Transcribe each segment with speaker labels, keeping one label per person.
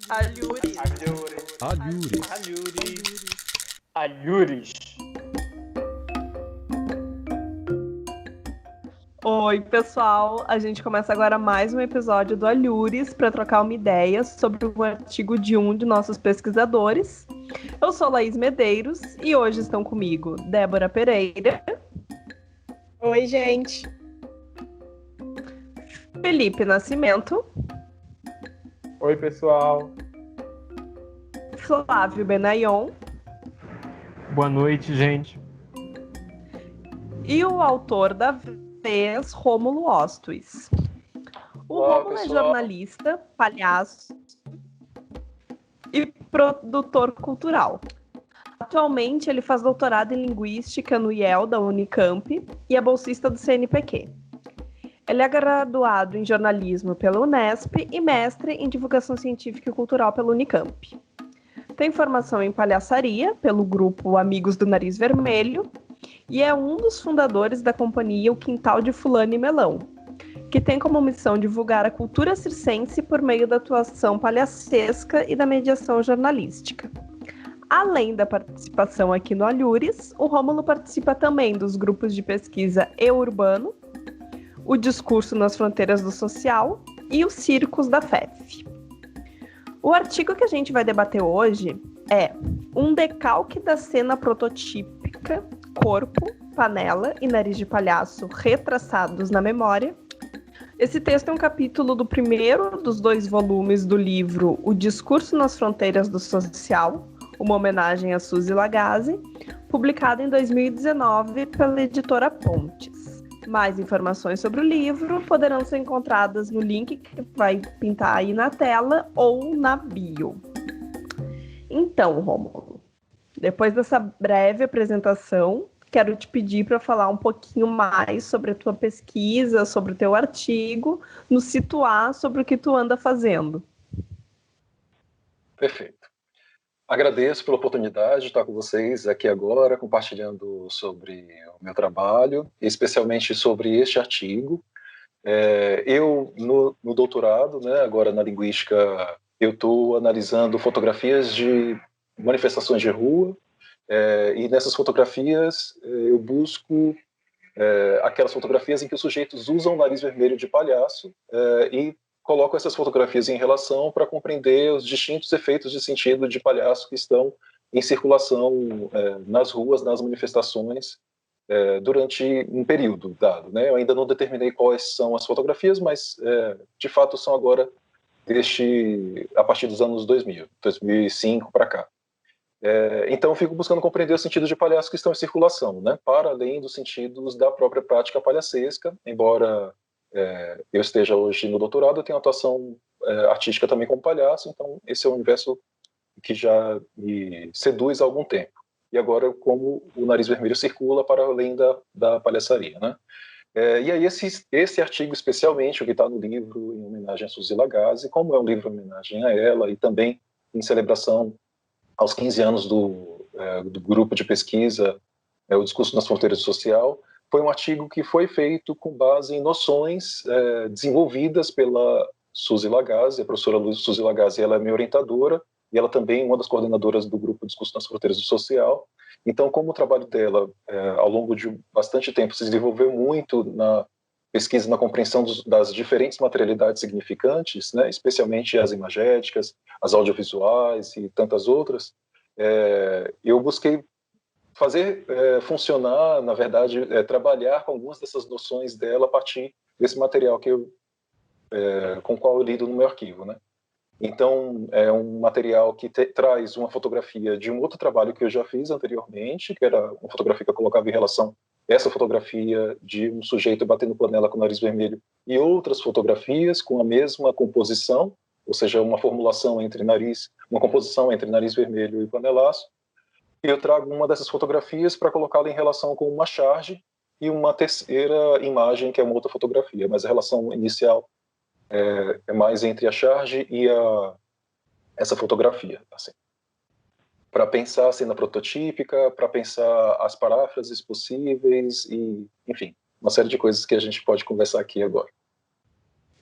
Speaker 1: Alhures.
Speaker 2: Alhures.
Speaker 3: Alhures.
Speaker 1: Oi, pessoal. A gente começa agora mais um episódio do Alhures para trocar uma ideia sobre o artigo de um de nossos pesquisadores. Eu sou Laís Medeiros e hoje estão comigo Débora Pereira.
Speaker 4: Oi, gente.
Speaker 1: Felipe Nascimento.
Speaker 3: Oi, pessoal.
Speaker 1: Flávio Benayon.
Speaker 3: Boa noite, gente.
Speaker 1: E o autor da vez, Rômulo Ostwitz. O
Speaker 3: Olá,
Speaker 1: Rômulo é
Speaker 3: pessoal.
Speaker 1: jornalista, palhaço e produtor cultural. Atualmente, ele faz doutorado em Linguística no IEL da Unicamp e é bolsista do CNPq. Ele é graduado em jornalismo pela Unesp e mestre em divulgação científica e cultural pela Unicamp. Tem formação em palhaçaria pelo grupo Amigos do Nariz Vermelho e é um dos fundadores da companhia O Quintal de Fulano e Melão, que tem como missão divulgar a cultura circense por meio da atuação palhacesca e da mediação jornalística. Além da participação aqui no Alhures, o Rômulo participa também dos grupos de pesquisa E-Urbano, o Discurso nas Fronteiras do Social e os Circos da FEF. O artigo que a gente vai debater hoje é um decalque da cena prototípica, corpo, panela e nariz de palhaço retraçados na memória. Esse texto é um capítulo do primeiro dos 2 volumes do livro O Discurso nas Fronteiras do Social, uma homenagem a Suzy Lagasse, publicado em 2019 pela editora Pontes. Mais informações sobre o livro poderão ser encontradas no link que vai pintar aí na tela ou na bio. Então, Rômulo, depois dessa breve apresentação, quero te pedir para falar um pouquinho mais sobre a tua pesquisa, sobre o teu artigo, nos situar sobre o que tu anda fazendo.
Speaker 2: Perfeito. Agradeço pela oportunidade de estar com vocês aqui agora, compartilhando sobre o meu trabalho, especialmente sobre este artigo. Eu, no doutorado, né, agora na linguística, eu estou analisando fotografias de manifestações de rua, e nessas fotografias eu busco aquelas fotografias em que os sujeitos usam o nariz vermelho de palhaço e coloco essas fotografias em relação para compreender os distintos efeitos de sentido de palhaço que estão em circulação nas ruas, nas manifestações, durante um período dado, né? Eu ainda não determinei quais são as fotografias, mas de fato são agora a partir dos anos 2005 para cá. Então eu fico buscando compreender os sentidos de palhaço que estão em circulação, né? Para além dos sentidos da própria prática palhacesca, embora eu esteja hoje no doutorado, eu tenho atuação artística também como palhaço, então esse é um universo que já me seduz há algum tempo. E agora, como o nariz vermelho circula para além da palhaçaria, né? E aí esse artigo, especialmente, o que está no livro em homenagem a Suzy Lagasse, como é um livro em homenagem a ela e também em celebração aos 15 anos do grupo de pesquisa, o Discurso nas Fronteiras do Social, foi um artigo que foi feito com base em noções desenvolvidas pela Suzy Lagasse. A professora Suzy Lagasse, ela é minha orientadora e ela também é uma das coordenadoras do grupo Discurso nas Fronteiras do Social. Então, como o trabalho dela, ao longo de bastante tempo, se desenvolveu muito na pesquisa, na compreensão das diferentes materialidades significantes, né, especialmente as imagéticas, as audiovisuais e tantas outras, eu busquei fazer funcionar, na verdade, trabalhar com algumas dessas noções dela a partir desse material com o qual eu lido no meu arquivo, né? Então, é um material que traz uma fotografia de um outro trabalho que eu já fiz anteriormente, que era uma fotografia que eu colocava em relação a essa fotografia de um sujeito batendo panela com o nariz vermelho e outras fotografias com a mesma composição, ou seja, uma composição entre nariz vermelho e panelaço. E eu trago uma dessas fotografias para colocá-la em relação com uma charge e uma terceira imagem, que é uma outra fotografia, mas a relação inicial é mais entre a charge e essa fotografia, assim. Para pensar a cena prototípica, para pensar as paráfrases possíveis e, enfim, uma série de coisas que a gente pode conversar aqui agora.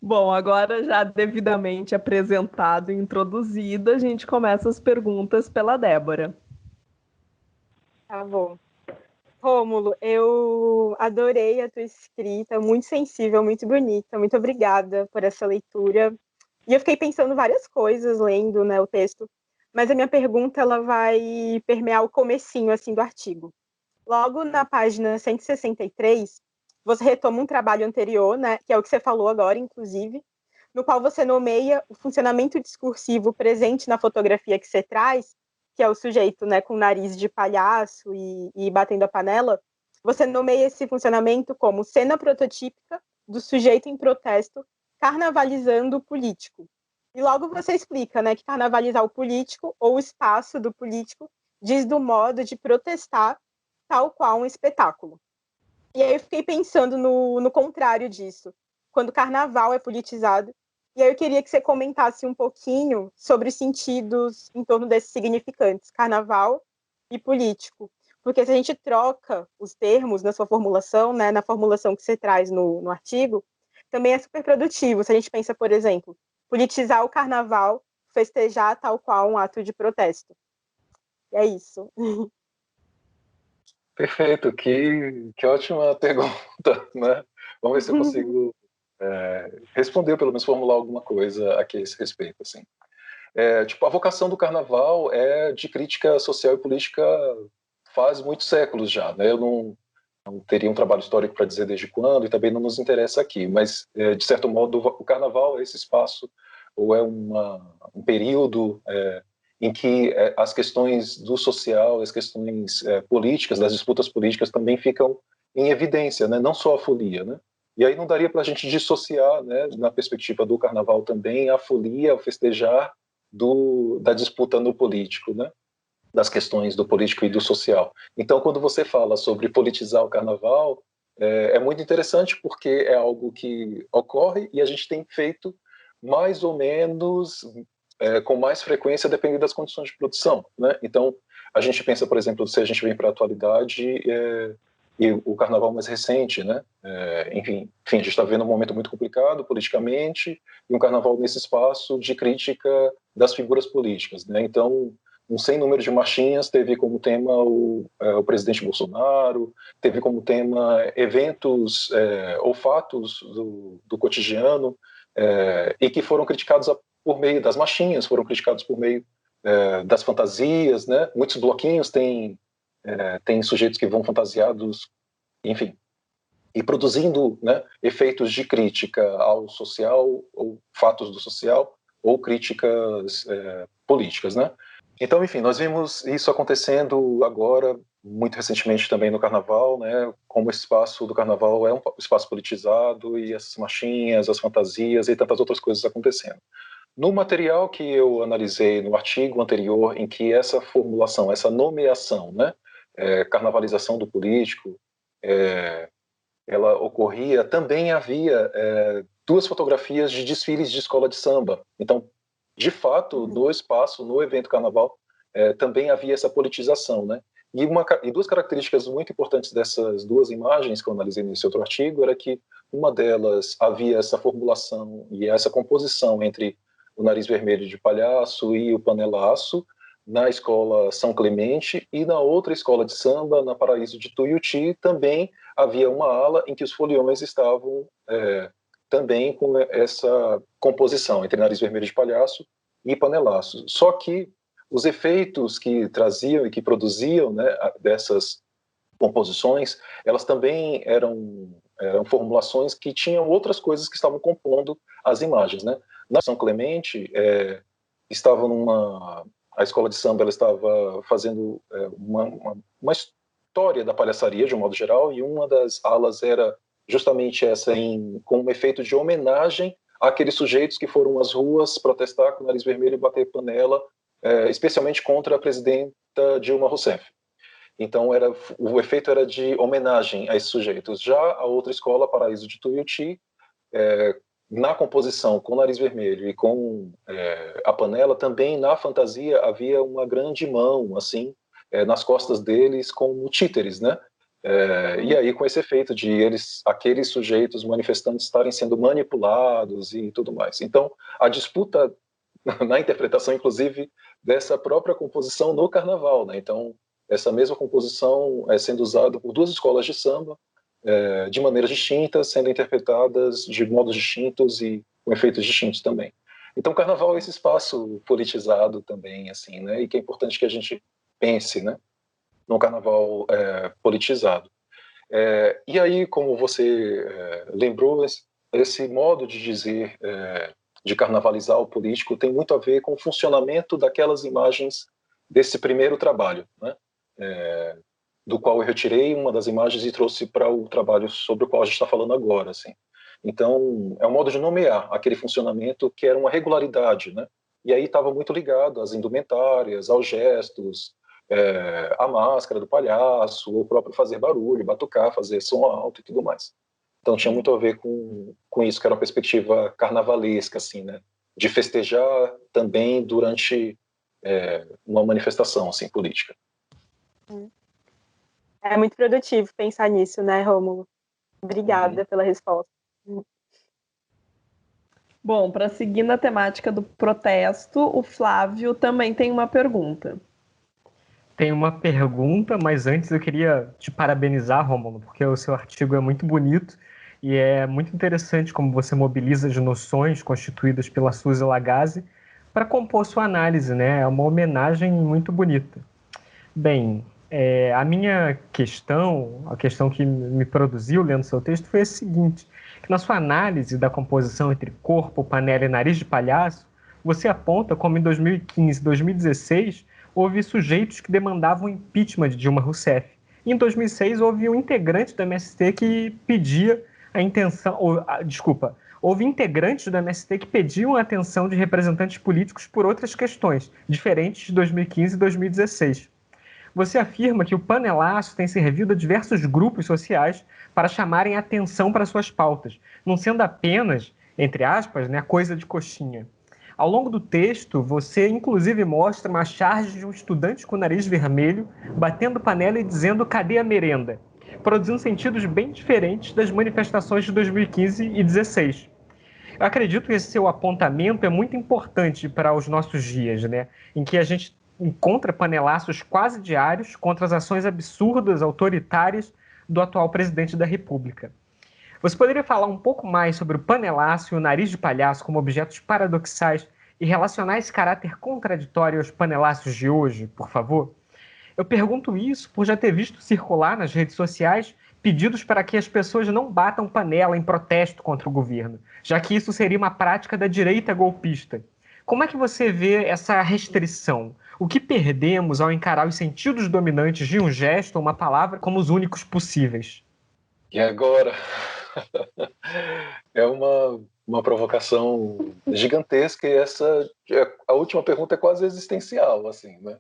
Speaker 1: Bom, agora já devidamente apresentado e introduzido, a gente começa as perguntas pela Débora.
Speaker 4: Tá bom. Rômulo, eu adorei a tua escrita, muito sensível, muito bonita. Muito obrigada por essa leitura. E eu fiquei pensando várias coisas lendo, né, o texto, mas a minha pergunta ela vai permear o comecinho assim do artigo. Logo na página 163, você retoma um trabalho anterior, né, que é o que você falou agora, inclusive, no qual você nomeia o funcionamento discursivo presente na fotografia que você traz, que é o sujeito, né, com nariz de palhaço e batendo a panela. Você nomeia esse funcionamento como cena prototípica do sujeito em protesto carnavalizando o político. E logo você explica, né, que carnavalizar o político ou o espaço do político diz do modo de protestar tal qual um espetáculo. E aí eu fiquei pensando no contrário disso, quando o carnaval é politizado. E aí eu queria que você comentasse um pouquinho sobre os sentidos em torno desses significantes, carnaval e político. Porque se a gente troca os termos na sua formulação, né, na formulação que você traz no artigo, também é super produtivo. Se a gente pensa, por exemplo, politizar o carnaval, festejar tal qual um ato de protesto. E é isso.
Speaker 2: Perfeito, que ótima pergunta, né? Vamos ver se eu consigo responder, ou pelo menos formular alguma coisa aqui a esse respeito, assim. Tipo, a vocação do carnaval é de crítica social e política faz muitos séculos já, né? Eu não teria um trabalho histórico para dizer desde quando, e também não nos interessa aqui, mas, de certo modo, o carnaval é esse espaço, ou é um período em que as questões do social, as questões políticas, das disputas políticas também ficam em evidência, né? Não só a folia, né? E aí não daria para a gente dissociar, né, na perspectiva do carnaval também, a folia, o festejar da disputa no político, né? Das questões do político e do social. Então, quando você fala sobre politizar o carnaval, é muito interessante porque é algo que ocorre e a gente tem feito mais ou menos com mais frequência dependendo das condições de produção, né? Então, a gente pensa, por exemplo, se a gente vem para a atualidade e o carnaval mais recente, né? Enfim, a gente está vivendo um momento muito complicado politicamente e um carnaval nesse espaço de crítica das figuras políticas, né? Então, um sem número de marchinhas teve como tema o presidente Bolsonaro, teve como tema eventos ou fatos do cotidiano e que foram criticados por meio das marchinhas, foram criticados por meio das fantasias, né? Muitos bloquinhos têm sujeitos que vão fantasiados, enfim, e produzindo, né, efeitos de crítica ao social, ou fatos do social, ou críticas políticas, né? Então, enfim, nós vimos isso acontecendo agora, muito recentemente também no Carnaval, né? Como esse espaço do Carnaval é um espaço politizado e essas marchinhas, as fantasias e tantas outras coisas acontecendo. No material que eu analisei no artigo anterior, em que essa formulação, essa nomeação, né, carnavalização do político, ela ocorria, também havia duas fotografias de desfiles de escola de samba. Então, de fato, no espaço, no evento carnaval, também havia essa politização, né? E duas características muito importantes dessas duas imagens que eu analisei nesse outro artigo era que uma delas havia essa formulação e essa composição entre o nariz vermelho de palhaço e o panelaço na escola São Clemente, e na outra escola de samba, na Paraíso de Tuiuti, também havia uma ala em que os foliões estavam também com essa composição entre nariz vermelho de palhaço e panelaço. Só que os efeitos que traziam e que produziam, né, dessas composições, elas também eram formulações que tinham outras coisas que estavam compondo as imagens, né? Na São Clemente, a escola de samba ela estava fazendo uma história da palhaçaria, de um modo geral, e uma das alas era justamente essa, com um efeito de homenagem àqueles sujeitos que foram às ruas protestar com o nariz vermelho e bater panela, especialmente contra a presidenta Dilma Rousseff. Então, o efeito era de homenagem a esses sujeitos. Já a outra escola, Paraíso de Tuiuti, na composição com o nariz vermelho e com a panela, também na fantasia havia uma grande mão, assim, nas costas deles, como títeres, né? E aí com esse efeito de aqueles sujeitos manifestantes estarem sendo manipulados e tudo mais. Então, a disputa na interpretação, inclusive, dessa própria composição no carnaval, né? Então, essa mesma composição é sendo usada por duas escolas de samba, de maneiras distintas, sendo interpretadas de modos distintos e com efeitos distintos também. Então, o carnaval é esse espaço politizado também, assim, né? E que é importante que a gente pense, né, num carnaval politizado. E aí, como você lembrou, esse modo de dizer, de carnavalizar o político, tem muito a ver com o funcionamento daquelas imagens desse primeiro trabalho, né? Do qual eu retirei uma das imagens e trouxe para o trabalho sobre o qual a gente está falando agora, assim. Então, é um modo de nomear aquele funcionamento que era uma regularidade, né? E aí estava muito ligado às indumentárias, aos gestos, à máscara do palhaço, o próprio fazer barulho, batucar, fazer som alto e tudo mais. Então, tinha muito a ver com isso, que era uma perspectiva carnavalesca, assim, né? De festejar também durante uma manifestação, assim, política.
Speaker 4: É muito produtivo pensar nisso, né, Rômulo? Obrigada pela resposta.
Speaker 1: Bom, para seguir na temática do protesto, o Flávio também tem uma pergunta.
Speaker 3: Tem uma pergunta, mas antes eu queria te parabenizar, Rômulo, porque o seu artigo é muito bonito e é muito interessante como você mobiliza as noções constituídas pela Suzy Lagasse para compor sua análise, né? É uma homenagem muito bonita. Bem, a minha questão, a questão que me produziu lendo seu texto foi a seguinte, que na sua análise da composição entre corpo, panela e nariz de palhaço, você aponta como em 2015 e 2016 houve sujeitos que demandavam o impeachment de Dilma Rousseff. E em 2006 houve um integrante do MST que pedia a intenção, houve integrantes do MST que pediam a atenção de representantes políticos por outras questões, diferentes de 2015 e 2016. Você afirma que o panelaço tem servido a diversos grupos sociais para chamarem a atenção para suas pautas, não sendo apenas, entre aspas, né, coisa de coxinha. Ao longo do texto, você inclusive mostra uma charge de um estudante com o nariz vermelho, batendo panela e dizendo "cadê a merenda?", produzindo sentidos bem diferentes das manifestações de 2015 e 2016. Eu acredito que esse seu apontamento é muito importante para os nossos dias, né, em que a gente encontra panelaços quase diários contra as ações absurdas, autoritárias do atual presidente da República. Você poderia falar um pouco mais sobre o panelaço e o nariz de palhaço como objetos paradoxais e relacionar esse caráter contraditório aos panelaços de hoje, por favor? Eu pergunto isso por já ter visto circular nas redes sociais pedidos para que as pessoas não batam panela em protesto contra o governo, já que isso seria uma prática da direita golpista. Como é que você vê essa restrição? O que perdemos ao encarar os sentidos dominantes de um gesto ou uma palavra como os únicos possíveis?
Speaker 2: E agora? É uma provocação gigantesca e a última pergunta é quase existencial, assim, né?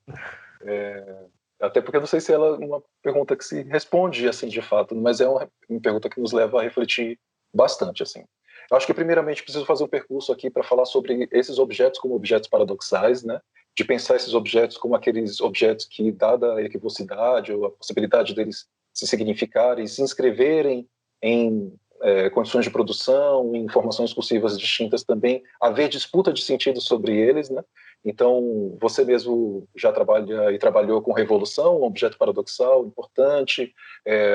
Speaker 2: Até porque eu não sei se ela é uma pergunta que se responde, assim, de fato, mas é uma pergunta que nos leva a refletir bastante, assim. Eu acho que, primeiramente, preciso fazer um percurso aqui para falar sobre esses objetos como objetos paradoxais, né? De pensar esses objetos como aqueles objetos que, dada a equivocidade ou a possibilidade deles se significarem, se inscreverem em condições de produção, em formações discursivas distintas também, haver disputa de sentido sobre eles, né? Então, você mesmo já trabalha e trabalhou com revolução, um objeto paradoxal importante.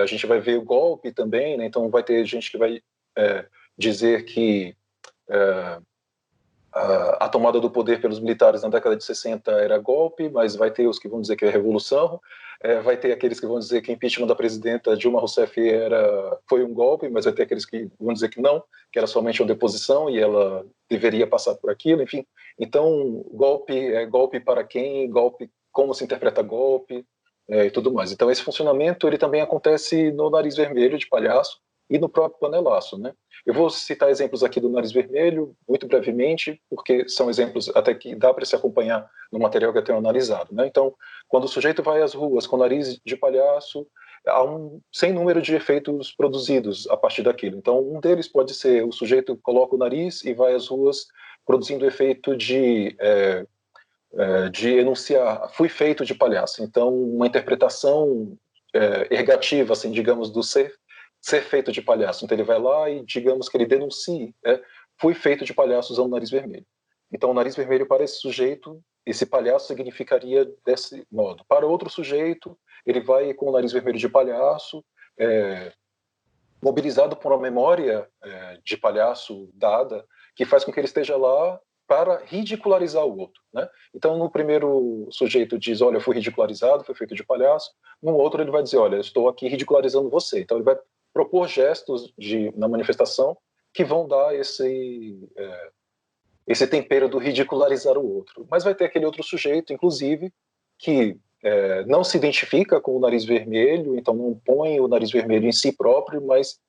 Speaker 2: A gente vai ver o golpe também, né? Então vai ter gente que vai dizer que a tomada do poder pelos militares na década de 60 era golpe, mas vai ter os que vão dizer que é revolução, vai ter aqueles que vão dizer que o impeachment da presidenta Dilma Rousseff foi um golpe, mas vai ter aqueles que vão dizer que não, que era somente uma deposição e ela deveria passar por aquilo, enfim. Então, golpe é golpe para quem, golpe, como se interpreta golpe e tudo mais. Então, esse funcionamento ele também acontece no nariz vermelho de palhaço e no próprio panelaço, né? Eu vou citar exemplos aqui do nariz vermelho, muito brevemente, porque são exemplos até que dá para se acompanhar no material que eu tenho analisado, né? Então, quando o sujeito vai às ruas com o nariz de palhaço, há sem número de efeitos produzidos a partir daquilo. Então, um deles pode ser o sujeito coloca o nariz e vai às ruas produzindo o efeito de enunciar, fui feito de palhaço. Então, uma interpretação ergativa, assim, digamos, do ser feito de palhaço. Então ele vai lá e, digamos que ele denuncie, fui feito de palhaço usando o nariz vermelho. Então o nariz vermelho para esse sujeito, esse palhaço significaria desse modo. Para outro sujeito, ele vai com o nariz vermelho de palhaço, mobilizado por uma memória de palhaço dada, que faz com que ele esteja lá para ridicularizar o outro, né? Então, no primeiro sujeito diz, olha, eu fui ridicularizado, fui feito de palhaço. No outro ele vai dizer, olha, eu estou aqui ridicularizando você. Então, ele vai propor gestos na manifestação que vão dar esse tempero do ridicularizar o outro. Mas vai ter aquele outro sujeito, inclusive, que não se identifica com o nariz vermelho, então não põe o nariz vermelho em si próprio, mas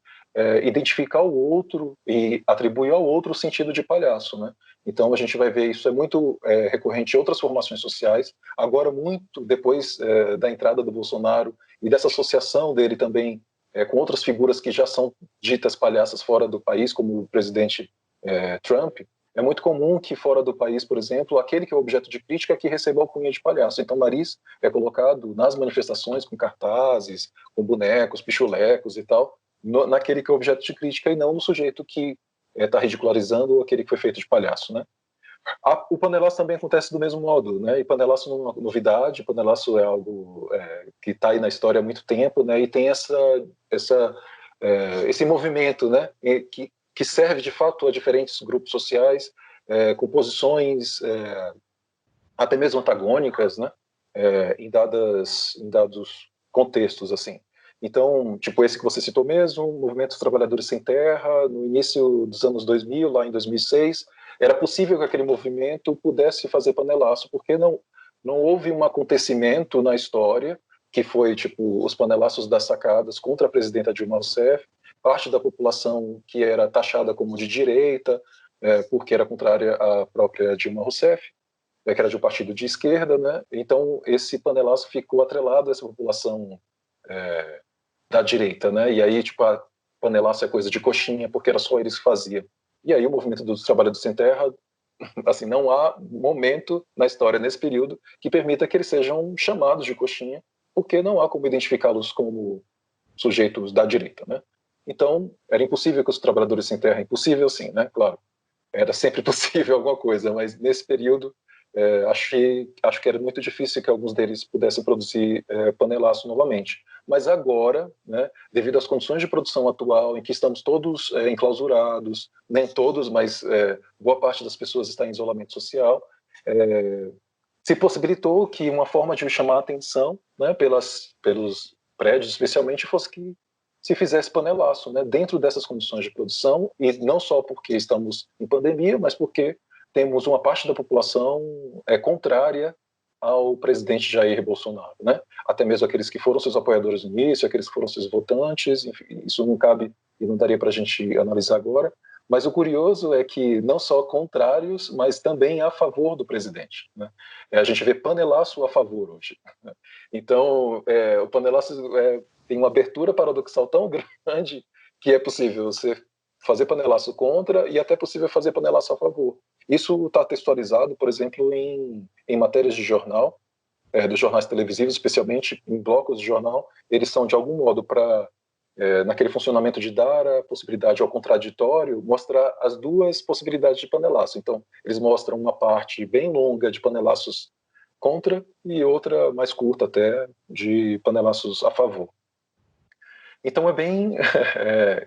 Speaker 2: identificar o outro e atribuir ao outro o sentido de palhaço, né? Então a gente vai ver isso muito recorrente em outras formações sociais, agora muito depois da entrada do Bolsonaro e dessa associação dele também com outras figuras que já são ditas palhaças fora do país, como o presidente Trump. É muito comum que fora do país, por exemplo, aquele que é objeto de crítica é que receba a alcunha de palhaço. Então o nariz é colocado nas manifestações com cartazes, com bonecos, pichulecos e tal, naquele que é objeto de crítica e não no sujeito que está ridicularizando ou aquele que foi feito de palhaço, né? O panelaço também acontece do mesmo modo, né? E panelaço não é uma novidade, panelaço é algo que está aí na história há muito tempo, né? E tem esse movimento, né? Que serve de fato a diferentes grupos sociais, com posições até mesmo antagônicas, né? Em dados contextos, assim. Então, tipo esse que você citou mesmo, o Movimento dos Trabalhadores Sem Terra, no início dos anos 2000, lá em 2006, era possível que aquele movimento pudesse fazer panelaço, porque não houve um acontecimento na história, que foi, tipo, os panelaços das sacadas contra a presidenta Dilma Rousseff, parte da população que era taxada como de direita, porque era contrária à própria Dilma Rousseff, que era de um partido de esquerda, né? Então, esse panelaço ficou atrelado a essa população da direita, né? E aí, tipo, a panelaço é coisa de coxinha, porque era só eles que faziam. E aí o movimento dos trabalhadores sem terra, assim, não há momento na história, nesse período, que permita que eles sejam chamados de coxinha, porque não há como identificá-los como sujeitos da direita, né? Então, era impossível que os trabalhadores sem terra, impossível sim, né? Claro, era sempre possível alguma coisa, mas nesse período acho que era muito difícil que alguns deles pudessem produzir panelaço novamente. Mas agora, né, devido às condições de produção atual, em que estamos todos enclausurados, nem todos, mas boa parte das pessoas está em isolamento social, se possibilitou que uma forma de chamar a atenção, né, pelos prédios, especialmente, fosse que se fizesse panelaço, né, dentro dessas condições de produção, e não só porque estamos em pandemia, mas porque temos uma parte da população contrária ao presidente Jair Bolsonaro, né? Até mesmo aqueles que foram seus apoiadores no início, aqueles que foram seus votantes, enfim, isso não cabe e não daria para a gente analisar agora, mas o curioso é que não só contrários, mas também a favor do presidente, né? A gente vê panelaço a favor hoje, né? Então, o panelaço tem uma abertura paradoxal tão grande que é possível você fazer panelaço contra e até possível fazer panelaço a favor. Isso está textualizado, por exemplo, em matérias de jornal, dos jornais televisivos, especialmente em blocos de jornal. Eles são, de algum modo, para, naquele funcionamento de dar a possibilidade ao contraditório, mostrar as duas possibilidades de panelaço. Então, eles mostram uma parte bem longa de panelaços contra e outra mais curta até de panelaços a favor. Então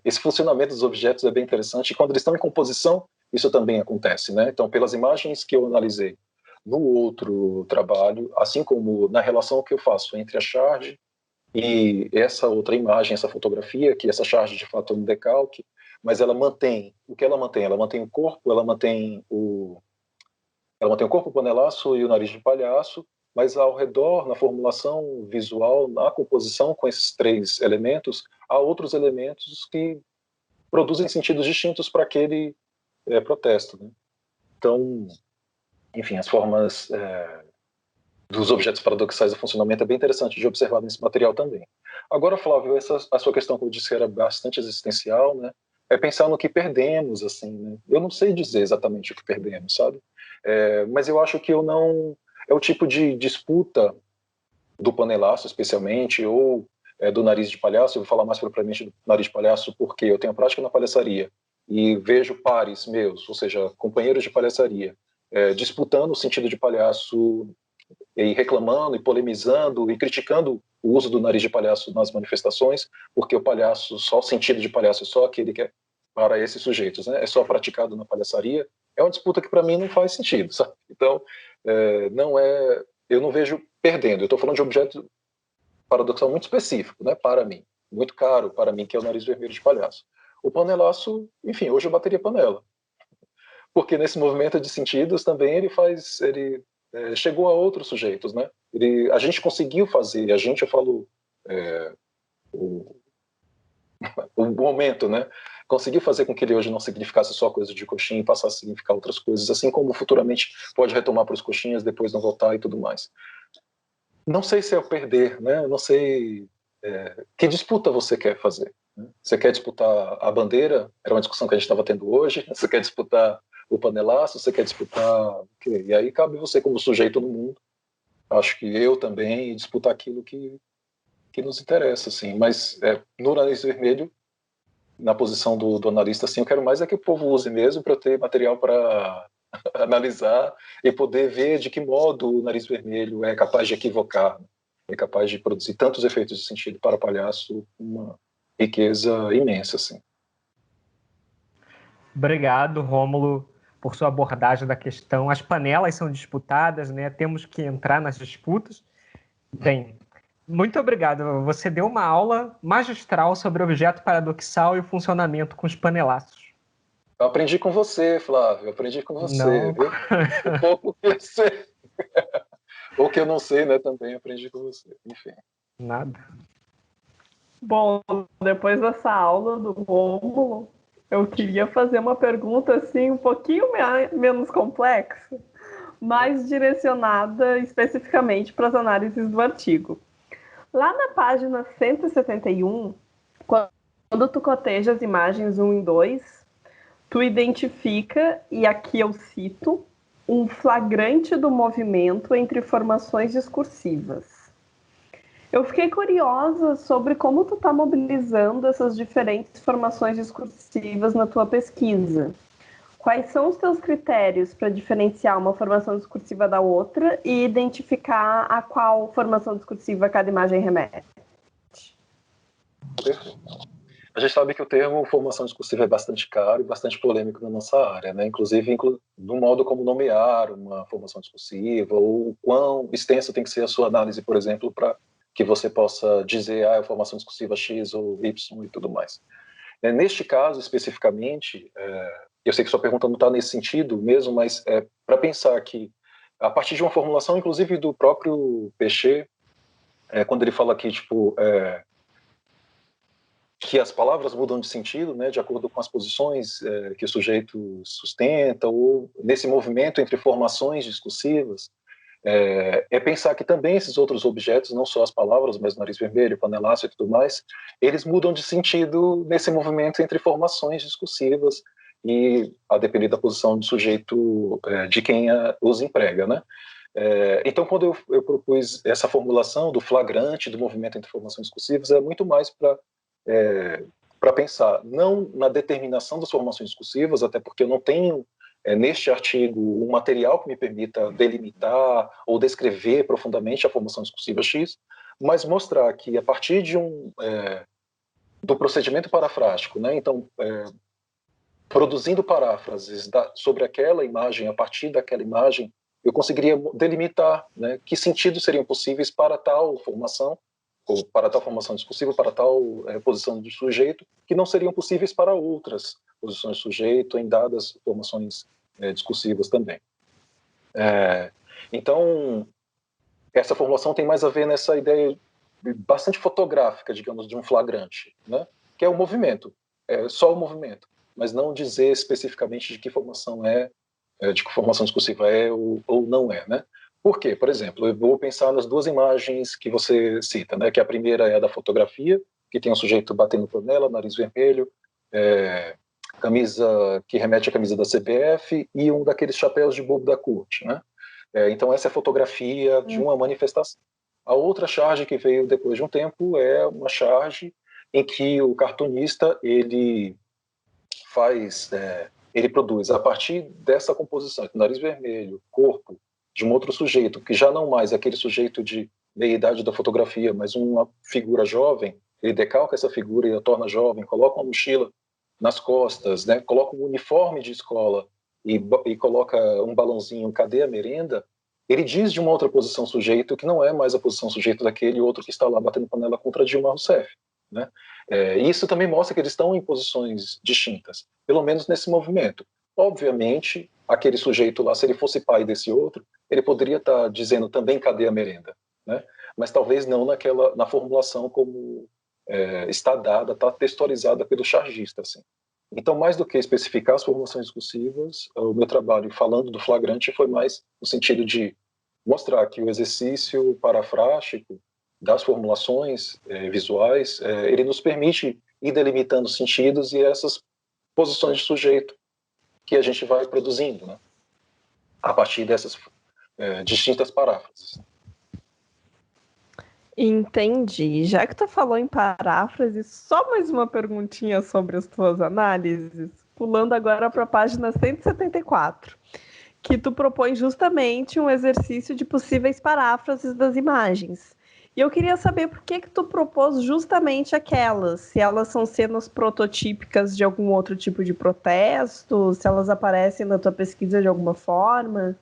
Speaker 2: esse funcionamento dos objetos é bem interessante, e quando eles estão em composição, isso também acontece, né? Então, pelas imagens que eu analisei no outro trabalho, assim como na relação que eu faço entre a charge e essa outra imagem, essa fotografia, que essa charge de fato é um decalque, mas ela mantém, o que ela mantém? Ela mantém o corpo, ela mantém o corpo panelaço e o nariz de palhaço, mas ao redor, na formulação visual, na composição com esses três elementos, há outros elementos que produzem sentidos distintos para aquele protesto, né? Então, enfim, as formas dos objetos paradoxais do funcionamento é bem interessante de observar nesse material também. Agora, Flávio, a sua questão que eu disse que era bastante existencial, né? É pensar no que perdemos, assim, né? Eu não sei dizer exatamente o que perdemos, sabe? Mas eu acho que é o tipo de disputa do panelaço, especialmente, ou do nariz de palhaço. Eu vou falar mais propriamente do nariz de palhaço porque eu tenho a prática na palhaçaria e vejo pares meus, ou seja, companheiros de palhaçaria, disputando o sentido de palhaço e reclamando e polemizando e criticando o uso do nariz de palhaço nas manifestações, porque o palhaço, só o sentido de palhaço é só aquele que é para esses sujeitos, né? É só praticado na palhaçaria. É uma disputa que para mim não faz sentido, sabe? Então, eu não vejo perdendo. Eu estou falando de um objeto paradoxal muito específico, né? Para mim, muito caro para mim, que é o nariz vermelho de palhaço. O panelaço, enfim, hoje eu bateria panela, porque nesse movimento de sentidos também ele chegou a outros sujeitos, né? A gente conseguiu fazer, eu falo o momento, né? Conseguiu fazer com que ele hoje não significasse só coisa de coxinha e passasse a significar outras coisas, assim como futuramente pode retomar para os coxinhas, depois não voltar e tudo mais. Não sei se é o perder, né? Não sei que disputa você quer fazer. Né? Você quer disputar a bandeira? Era uma discussão que a gente estava tendo hoje. Você quer disputar o panelaço? Você quer disputar o quê? E aí cabe você como sujeito no mundo. Acho que eu também disputar aquilo que nos interessa, assim. Mas no nariz vermelho, na posição do analista, assim, eu quero mais que o povo use mesmo para ter material para analisar e poder ver de que modo o nariz vermelho é capaz de equivocar, né? É capaz de produzir tantos efeitos de sentido para palhaço, uma riqueza imensa, assim.
Speaker 3: Obrigado, Rômulo, por sua abordagem da questão. As panelas são disputadas, né? Temos que entrar nas disputas. Bem, muito obrigado. Você deu uma aula magistral sobre objeto paradoxal e o funcionamento com os panelaços.
Speaker 2: Eu aprendi com você, Flávio. Eu aprendi com você,
Speaker 3: não.
Speaker 2: Viu? Um pouco que eu sei. Ou que eu não sei, né? Também aprendi com você. Enfim.
Speaker 3: Nada.
Speaker 1: Bom, depois dessa aula do Rômulo, eu queria fazer uma pergunta assim um pouquinho menos complexa, mas direcionada especificamente para as análises do artigo. Lá na página 171, quando tu coteja as imagens 1 e 2, tu identifica, e aqui eu cito, um flagrante do movimento entre formações discursivas. Eu fiquei curiosa sobre como tu está mobilizando essas diferentes formações discursivas na tua pesquisa. Quais são os teus critérios para diferenciar uma formação discursiva da outra e identificar a qual formação discursiva cada imagem remete?
Speaker 2: Perfeito. A gente sabe que o termo formação discursiva é bastante caro e bastante polêmico na nossa área, né? Inclusive do modo como nomear uma formação discursiva, ou o quão extensa tem que ser a sua análise, por exemplo, para que você possa dizer é formação discursiva X ou Y e tudo mais. Neste caso, especificamente, eu sei que sua pergunta não está nesse sentido mesmo, mas para pensar que, a partir de uma formulação, inclusive do próprio Péchet, quando ele fala aqui, tipo, que as palavras mudam de sentido, né, de acordo com as posições que o sujeito sustenta, ou nesse movimento entre formações discursivas, pensar que também esses outros objetos, não só as palavras, mas nariz vermelho, panelaço e tudo mais, eles mudam de sentido nesse movimento entre formações discursivas e a depender da posição do sujeito de quem os emprega, né? Então, quando eu propus essa formulação do flagrante do movimento entre formações discursivas, é muito mais para pensar não na determinação das formações discursivas, até porque eu não tenho neste artigo um material que me permita delimitar ou descrever profundamente a formação discursiva X, mas mostrar que a partir do procedimento parafrástico, né, então produzindo paráfrases sobre aquela imagem, a partir daquela imagem, eu conseguiria delimitar, né, que sentidos seriam possíveis para tal formação, ou para tal formação discursiva, para tal posição de sujeito, que não seriam possíveis para outras posições de sujeito em dadas formações discursivas também. Então, essa formulação tem mais a ver nessa ideia bastante fotográfica, digamos, de um flagrante, né? Que é o movimento, só o movimento, mas não dizer especificamente de que formação de que formação discursiva ou não é, né? Por quê? Por exemplo, eu vou pensar nas duas imagens que você cita, né? Que a primeira é a da fotografia, que tem um sujeito batendo panela, nariz vermelho, camisa que remete à camisa da CBF e um daqueles chapéus de bobo da corte, né? Então essa é a fotografia de uma manifestação. A outra charge que veio depois de um tempo é uma charge em que o cartunista ele produz a partir dessa composição, nariz vermelho, corpo de um outro sujeito, que já não mais é aquele sujeito de meia-idade da fotografia, mas uma figura jovem. Ele decalca essa figura e a torna jovem, coloca uma mochila nas costas, né? Coloca um uniforme de escola e coloca um balãozinho, cadê a merenda? Ele diz de uma outra posição sujeito que não é mais a posição sujeito daquele outro que está lá batendo panela contra Dilma Rousseff, né? Isso também mostra que eles estão em posições distintas, pelo menos nesse movimento. Obviamente, aquele sujeito lá, se ele fosse pai desse outro, ele poderia estar dizendo também cadê a merenda, né? Mas talvez não na formulação como está dada, está textualizada pelo chargista, assim. Então, mais do que especificar as formulações discursivas, o meu trabalho falando do flagrante foi mais no sentido de mostrar que o exercício parafrástico das formulações visuais, ele nos permite ir delimitando sentidos e essas posições de sujeito que a gente vai produzindo, né? A partir dessas distintas paráfrases.
Speaker 1: Entendi. Já que tu falou em paráfrase, só mais uma perguntinha sobre as tuas análises, pulando agora para a página 174, que tu propõe justamente um exercício de possíveis paráfrases das imagens. E eu queria saber por que tu propôs justamente aquelas, se elas são cenas prototípicas de algum outro tipo de protesto, se elas aparecem na tua pesquisa de alguma forma.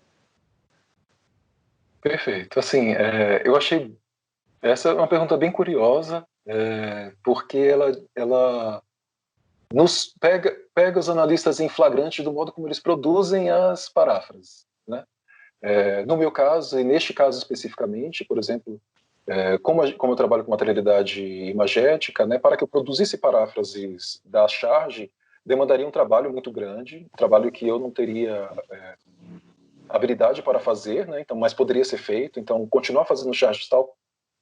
Speaker 2: Perfeito. Assim, eu achei essa é uma pergunta bem curiosa, porque ela nos pega os analistas em flagrante do modo como eles produzem as paráfrases, né? No meu caso, e neste caso especificamente, por exemplo, como eu trabalho com materialidade imagética, né, para que eu produzisse paráfrases da charge, demandaria um trabalho muito grande, um trabalho que eu não teria habilidade para fazer, né, então, mas poderia ser feito. Então, continuar fazendo charges tal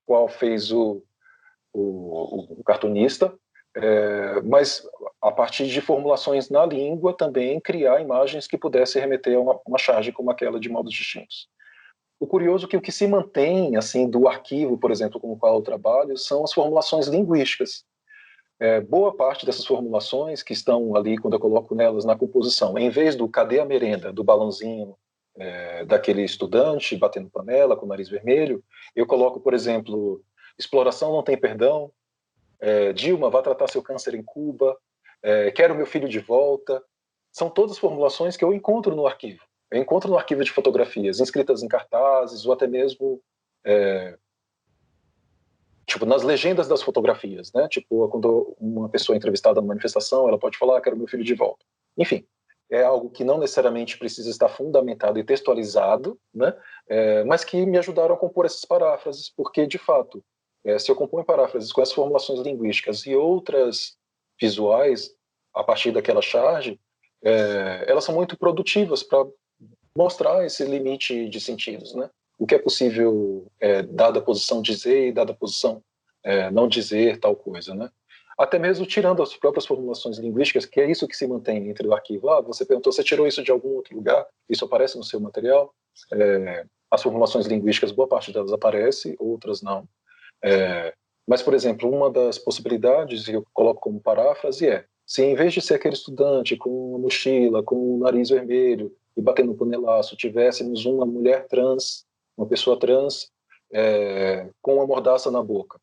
Speaker 2: qual fez o cartunista, mas a partir de formulações na língua também criar imagens que pudessem remeter a uma charge como aquela de modos distintos. O curioso é que o que se mantém assim do arquivo, por exemplo, com o qual eu trabalho, são as formulações linguísticas. Boa parte dessas formulações que estão ali, quando eu coloco nelas na composição, em vez do cadê a merenda, do balãozinho daquele estudante batendo panela com o nariz vermelho, eu coloco, por exemplo, exploração não tem perdão, Dilma vai tratar seu câncer em Cuba, quero meu filho de volta. São todas formulações que eu encontro no arquivo. Eu encontro no arquivo de fotografias, inscritas em cartazes, ou até mesmo tipo, nas legendas das fotografias, né? Tipo, quando uma pessoa é entrevistada numa manifestação, ela pode falar, quero meu filho de volta. Enfim, é algo que não necessariamente precisa estar fundamentado e textualizado, né? Mas que me ajudaram a compor essas paráfrases, porque, de fato, se eu componho paráfrases com essas formulações linguísticas e outras visuais, a partir daquela charge, elas são muito produtivas para mostrar esse limite de sentidos, né? O que é possível, dada a posição dizer e dada a posição não dizer tal coisa, né? Até mesmo tirando as próprias formulações linguísticas, que é isso que se mantém entre o arquivo. Você perguntou, você tirou isso de algum outro lugar? Isso aparece no seu material? As formulações linguísticas, boa parte delas aparece, outras não. Mas, por exemplo, uma das possibilidades que eu coloco como paráfrase se em vez de ser aquele estudante com uma mochila, com o nariz vermelho e batendo um panelaço, tivéssemos uma mulher trans, uma pessoa trans, com uma mordaça na boca,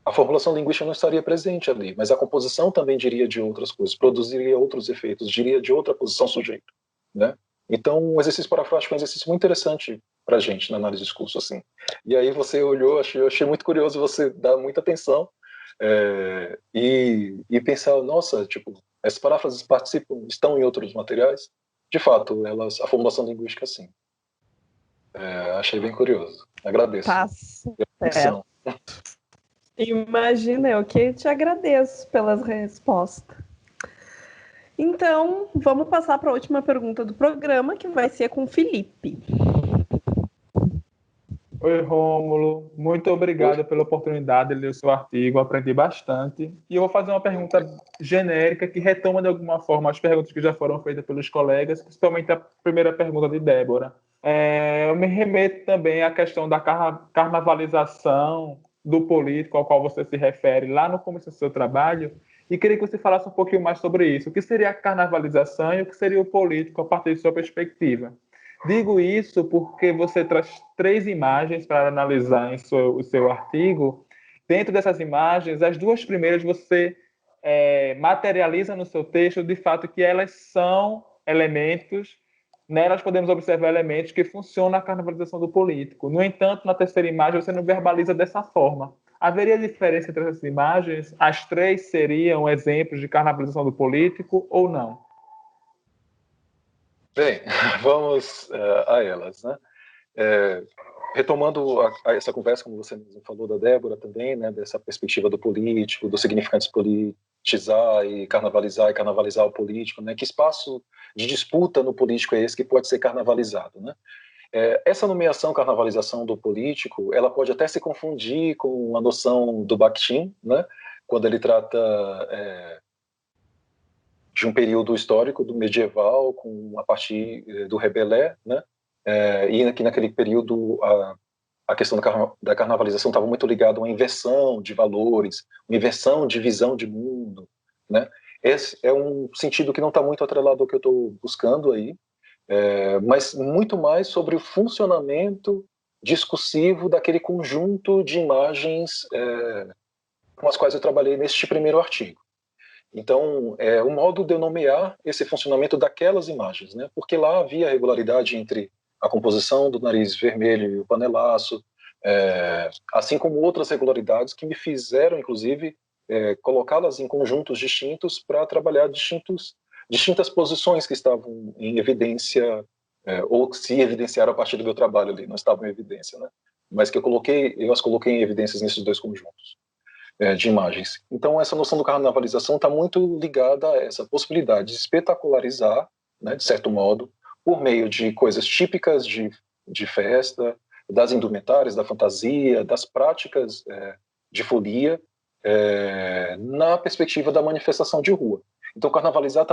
Speaker 2: a formulação linguística não estaria presente ali, mas a composição também diria de outras coisas, produziria outros efeitos, diria de outra posição sujeito, né? Então, o exercício parafrástico é um exercício muito interessante para a gente na análise de discurso, assim. E aí você olhou, eu achei muito curioso você dar muita atenção e pensar, nossa, tipo, essas paráfrases estão em outros materiais? De fato, a formulação linguística, sim. Achei bem curioso. Agradeço.
Speaker 1: Tá certo. Imagina, eu que te agradeço pelas respostas. Então, vamos passar para a última pergunta do programa, que vai ser com o Felipe.
Speaker 5: Oi, Rômulo. Muito obrigado pela oportunidade de ler o seu artigo. Aprendi bastante. E eu vou fazer uma pergunta genérica que retoma, de alguma forma, as perguntas que já foram feitas pelos colegas, principalmente a primeira pergunta de Débora. Eu me remeto também à questão da carnavalização do político ao qual você se refere lá no começo do seu trabalho, e queria que você falasse um pouquinho mais sobre isso. O que seria a carnavalização e o que seria o político a partir de sua perspectiva? Digo isso porque você traz 3 imagens para analisar em o seu artigo. Dentro dessas imagens, as 2 primeiras você materializa no seu texto, de fato, que elas são elementos. Nelas podemos observar elementos que funcionam na carnavalização do político. No entanto, na terceira imagem, você não verbaliza dessa forma. Haveria diferença entre essas imagens? As 3 seriam exemplos de carnavalização do político ou não?
Speaker 2: Bem, vamos a elas, né? Retomando essa conversa, como você mesmo falou, da Débora também, né, dessa perspectiva do político, dos significantes politizar e carnavalizar o político, né? Que espaço de disputa no político é esse que pode ser carnavalizado, né? Essa nomeação, carnavalização do político, ela pode até se confundir com a noção do Bakhtin, né? Quando ele trata de um período histórico do medieval, a partir do Rebelé, né? E aqui naquele período a questão da carnavalização estava muito ligada a uma inversão de valores, uma inversão de visão de mundo, né? Esse é um sentido que não está muito atrelado ao que eu estou buscando aí, mas muito mais sobre o funcionamento discursivo daquele conjunto de imagens com as quais eu trabalhei neste primeiro artigo. Então, o modo de eu nomear esse funcionamento daquelas imagens, né? Porque lá havia regularidade entre a composição do nariz vermelho e o panelaço, assim como outras regularidades que me fizeram, inclusive, colocá-las em conjuntos distintos para trabalhar distintas posições que estavam em evidência, ou se evidenciaram a partir do meu trabalho ali, não estavam em evidência, né? Mas que eu as coloquei em evidências nesses 2 conjuntos de imagens. Então, essa noção do carnavalização está muito ligada a essa possibilidade de espetacularizar, né, de certo modo, por meio de coisas típicas de festa, das indumentárias, da fantasia, das práticas de folia, na perspectiva da manifestação de rua. Então, carnavalizar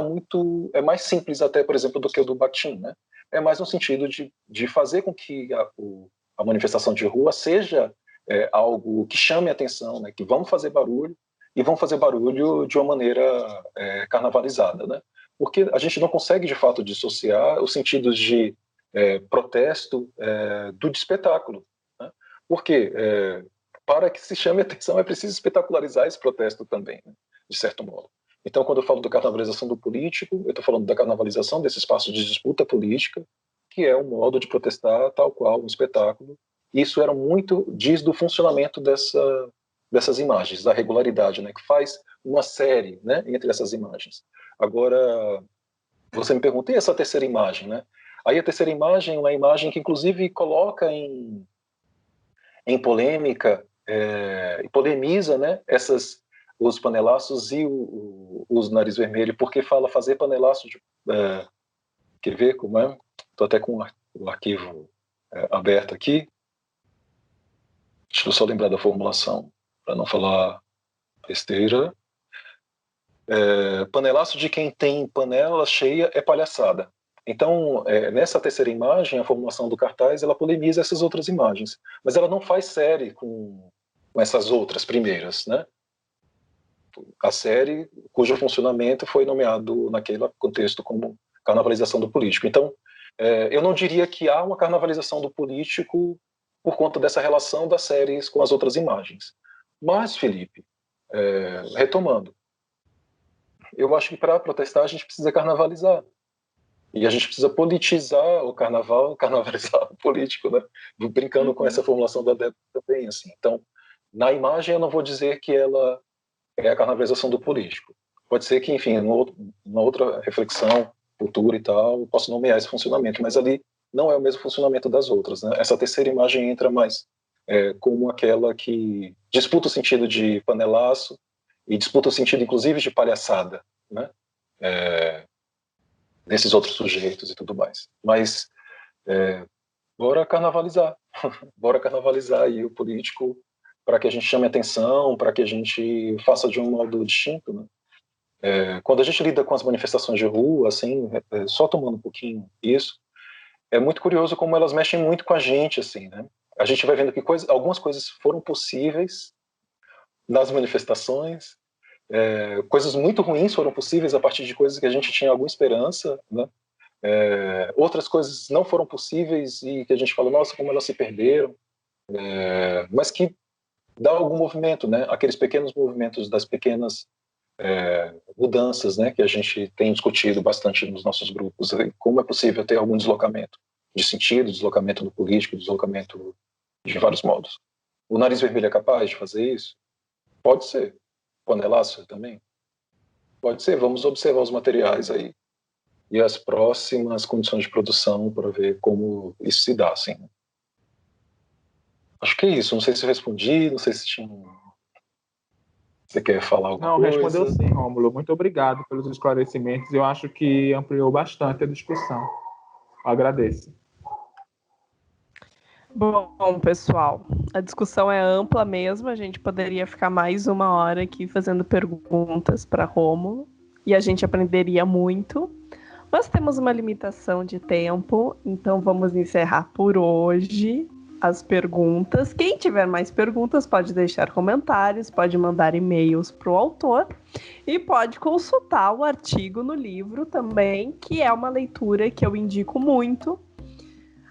Speaker 2: é mais simples até, por exemplo, do que o do Bakhtin, né? É mais no sentido de fazer com que a manifestação de rua seja algo que chame a atenção, né? Que vamos fazer barulho, e vamos fazer barulho de uma maneira carnavalizada, né? Porque a gente não consegue, de fato, dissociar os sentidos de protesto do de espetáculo, né? Porque para que se chame a atenção é preciso espetacularizar esse protesto também, né? De certo modo. Então, quando eu falo da carnavalização do político, eu estou falando da carnavalização desse espaço de disputa política, que é um modo de protestar tal qual um espetáculo. Isso diz do funcionamento dessas imagens, da regularidade, né, que faz uma série, né, entre essas imagens. Agora, você me pergunta, e essa terceira imagem, né? Aí a terceira imagem é uma imagem que, inclusive, coloca em polêmica e polemiza, né, os panelaços e os nariz vermelho, porque fala fazer panelaço quer ver como é? Estou até com o arquivo aberto aqui. Deixa eu só lembrar da formulação, para não falar besteira. Panelaço de quem tem panela cheia é palhaçada. Então, nessa terceira imagem, a formulação do cartaz, ela polemiza essas outras imagens, mas ela não faz série com essas outras primeiras, né? A série cujo funcionamento foi nomeado naquele contexto como carnavalização do político. Então, eu não diria que há uma carnavalização do político por conta dessa relação das séries com as outras imagens. Mas, Felipe, retomando, eu acho que para protestar a gente precisa carnavalizar. E a gente precisa politizar o carnaval, carnavalizar o político, né? Brincando com essa formulação da Débora também, assim. Então, na imagem eu não vou dizer que ela é a carnavalização do político. Pode ser que, enfim, numa outra reflexão futura e tal, eu posso nomear esse funcionamento, mas ali não é o mesmo funcionamento das outras, né? Essa terceira imagem entra mais como aquela que disputa o sentido de panelaço e disputa o sentido, inclusive, de palhaçada, né? Desses outros sujeitos e tudo mais. Mas bora carnavalizar. Bora carnavalizar aí o político para que a gente chame atenção, para que a gente faça de um modo distinto, né? Quando a gente lida com as manifestações de rua, assim, só tomando um pouquinho isso, é muito curioso como elas mexem muito com a gente, assim, né? A gente vai vendo que algumas coisas foram possíveis nas manifestações, coisas muito ruins foram possíveis a partir de coisas que a gente tinha alguma esperança, né? Outras coisas não foram possíveis e que a gente fala, nossa, como elas se perderam, mas que dá algum movimento, né? Aqueles pequenos movimentos das pequenas mudanças, né? Que a gente tem discutido bastante nos nossos grupos, como é possível ter algum deslocamento de sentido, deslocamento no político, deslocamento de vários modos. O Nariz Vermelho é capaz de fazer isso? Pode ser. Panelácio também? Pode ser. Vamos observar os materiais aí e as próximas condições de produção para ver como isso se dá, assim. Acho que é isso. Não sei se eu respondi, não sei se tinha... Você quer falar alguma coisa?
Speaker 5: Não, respondeu sim, Rômulo. Muito obrigado pelos esclarecimentos. Eu acho que ampliou bastante a discussão. Eu agradeço.
Speaker 1: Bom, pessoal, a discussão é ampla mesmo. A gente poderia ficar mais 1 hora aqui fazendo perguntas para Rômulo e a gente aprenderia muito. Mas temos uma limitação de tempo, então vamos encerrar por hoje as perguntas. Quem tiver mais perguntas pode deixar comentários, pode mandar e-mails para o autor e pode consultar o artigo no livro também, que é uma leitura que eu indico muito.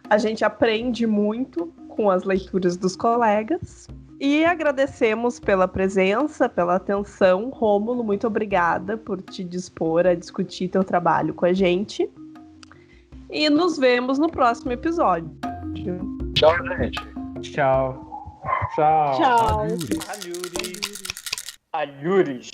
Speaker 1: A gente aprende muito com as leituras dos colegas. E agradecemos pela presença, pela atenção. Rômulo, muito obrigada por te dispor a discutir teu trabalho com a gente. E nos vemos no próximo episódio.
Speaker 2: Tchau, gente.
Speaker 3: Tchau.
Speaker 5: Tchau.
Speaker 4: Tchau.
Speaker 3: Alhures.